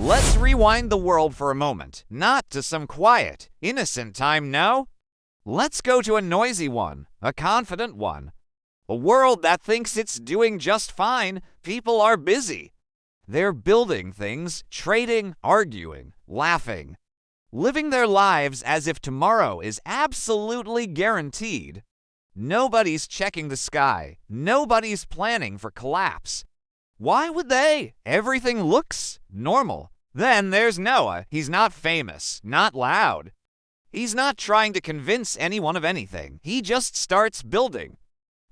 Let's rewind the world for a moment, not to some quiet, innocent time, no. Let's go to a noisy one, a confident one. A world that thinks it's doing just fine. People are busy. They're building things, trading, arguing, laughing, living their lives as if tomorrow is absolutely guaranteed. Nobody's checking the sky. Nobody's planning for collapse. Why would they? Everything looks normal. Then there's Noah. He's not famous, not loud. He's not trying to convince anyone of anything. He just starts building.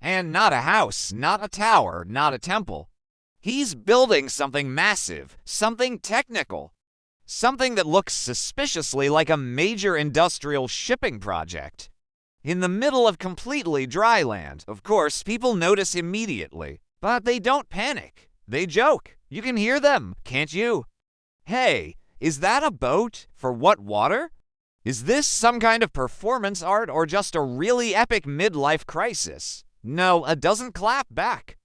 And not a house, not a tower, not a temple. He's building something massive, something technical, something that looks suspiciously like a major industrial shipping project. In the middle of completely dry land, of course, people notice immediately, but they don't panic. They joke. You can hear them, can't you? Hey, is that a boat? For what water? Is this some kind of performance art or just a really epic midlife crisis? Noah doesn't clap back.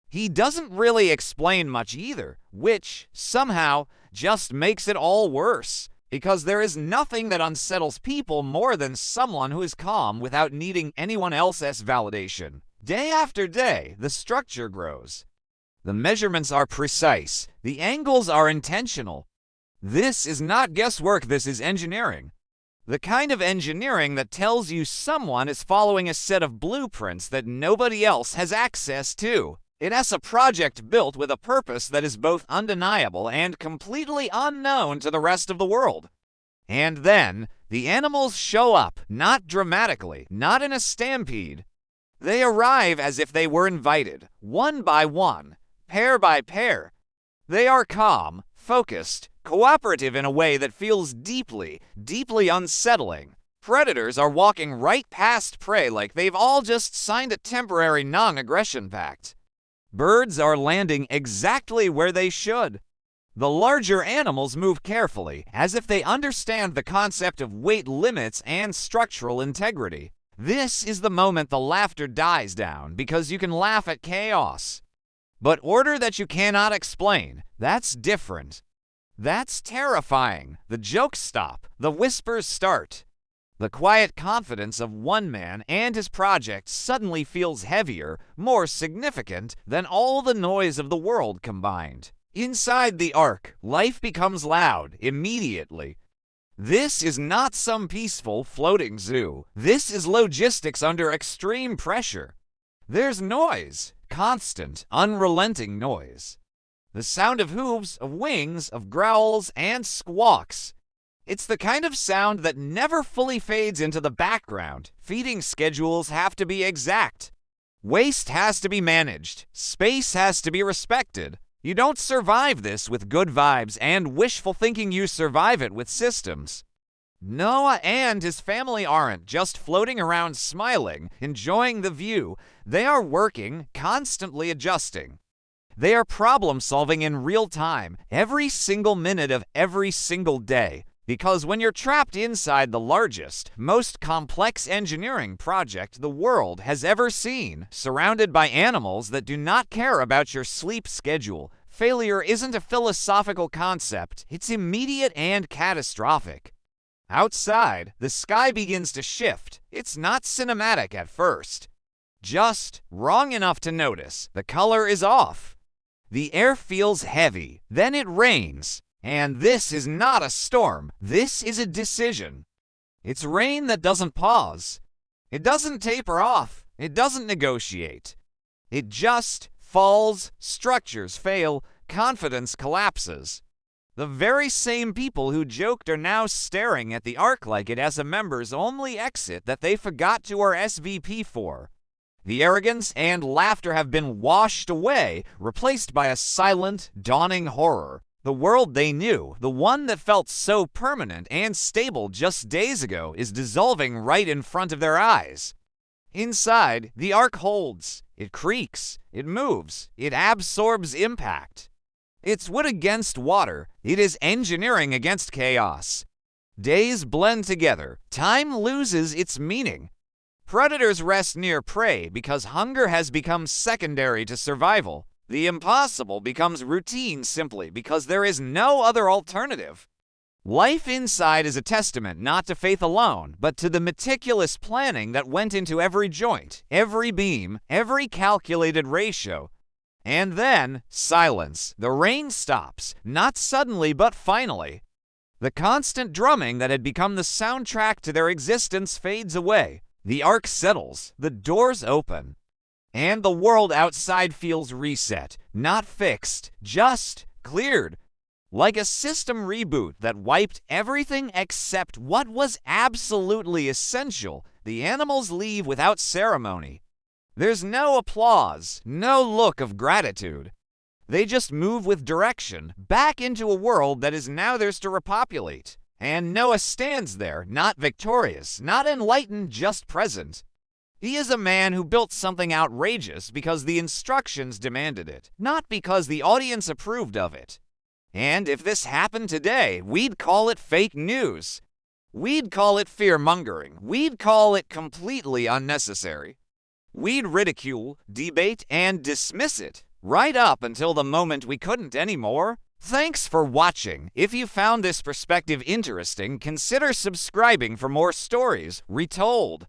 He doesn't really explain much either, which, somehow, just makes it all worse, because there is nothing that unsettles people more than someone who is calm without needing anyone else's validation. Day after day, the structure grows. The measurements are precise. The angles are intentional. This is not guesswork, this is engineering. The kind of engineering that tells you someone is following a set of blueprints that nobody else has access to. It has a project built with a purpose that is both undeniable and completely unknown to the rest of the world. And then, the animals show up, not dramatically, not in a stampede. They arrive as if they were invited, one by one, pair by pair. They are calm, focused, cooperative in a way that feels deeply, deeply unsettling. Predators are walking right past prey like they've all just signed a temporary non-aggression pact. Birds are landing exactly where they should. The larger animals move carefully, as if they understand the concept of weight limits and structural integrity. This is the moment the laughter dies down, because you can laugh at chaos. But order that you cannot explain, that's different. That's terrifying. The jokes stop. The whispers start. The quiet confidence of one man and his project suddenly feels heavier, more significant than all the noise of the world combined. Inside the Ark, life becomes loud immediately. This is not some peaceful, floating zoo. This is logistics under extreme pressure. There's noise, constant, unrelenting noise. The sound of hooves, of wings, of growls, and squawks. It's the kind of sound that never fully fades into the background. Feeding schedules have to be exact. Waste has to be managed. Space has to be respected. You don't survive this with good vibes and wishful thinking, you survive it with systems. Noah and his family aren't just floating around smiling, enjoying the view. They are working, constantly adjusting. They are problem solving in real time, every single minute of every single day. Because when you're trapped inside the largest, most complex engineering project the world has ever seen, surrounded by animals that do not care about your sleep schedule, failure isn't a philosophical concept, it's immediate and catastrophic. Outside, the sky begins to shift. It's not cinematic at first. Just wrong enough to notice. The color is off. The air feels heavy. Then it rains. And this is not a storm. This is a decision. It's rain that doesn't pause. It doesn't taper off. It doesn't negotiate. It just falls, structures fail, confidence collapses. The very same people who joked are now staring at the Ark like it as a members only exit that they forgot to RSVP for. The arrogance and laughter have been washed away, replaced by a silent, dawning horror. The world they knew, the one that felt so permanent and stable just days ago, is dissolving right in front of their eyes. Inside, the Ark holds. It creaks. It moves. It absorbs impact. It's wood against water. It is engineering against chaos. Days blend together. Time loses its meaning. Predators rest near prey because hunger has become secondary to survival. The impossible becomes routine simply because there is no other alternative. Life inside is a testament not to faith alone, but to the meticulous planning that went into every joint, every beam, every calculated ratio. And then, silence. The rain stops, not suddenly but finally. The constant drumming that had become the soundtrack to their existence fades away. The ark settles, the doors open, and the world outside feels reset, not fixed, just cleared. Like a system reboot that wiped everything except what was absolutely essential, the animals leave without ceremony. There's no applause, no look of gratitude. They just move with direction, back into a world that is now theirs to repopulate. And Noah stands there, not victorious, not enlightened, just present. He is a man who built something outrageous because the instructions demanded it, not because the audience approved of it. And if this happened today, we'd call it fake news. We'd call it fear-mongering. We'd call it completely unnecessary. We'd ridicule, debate, and dismiss it, right up until the moment we couldn't anymore. Thanks for watching. If you found this perspective interesting, consider subscribing for more stories retold.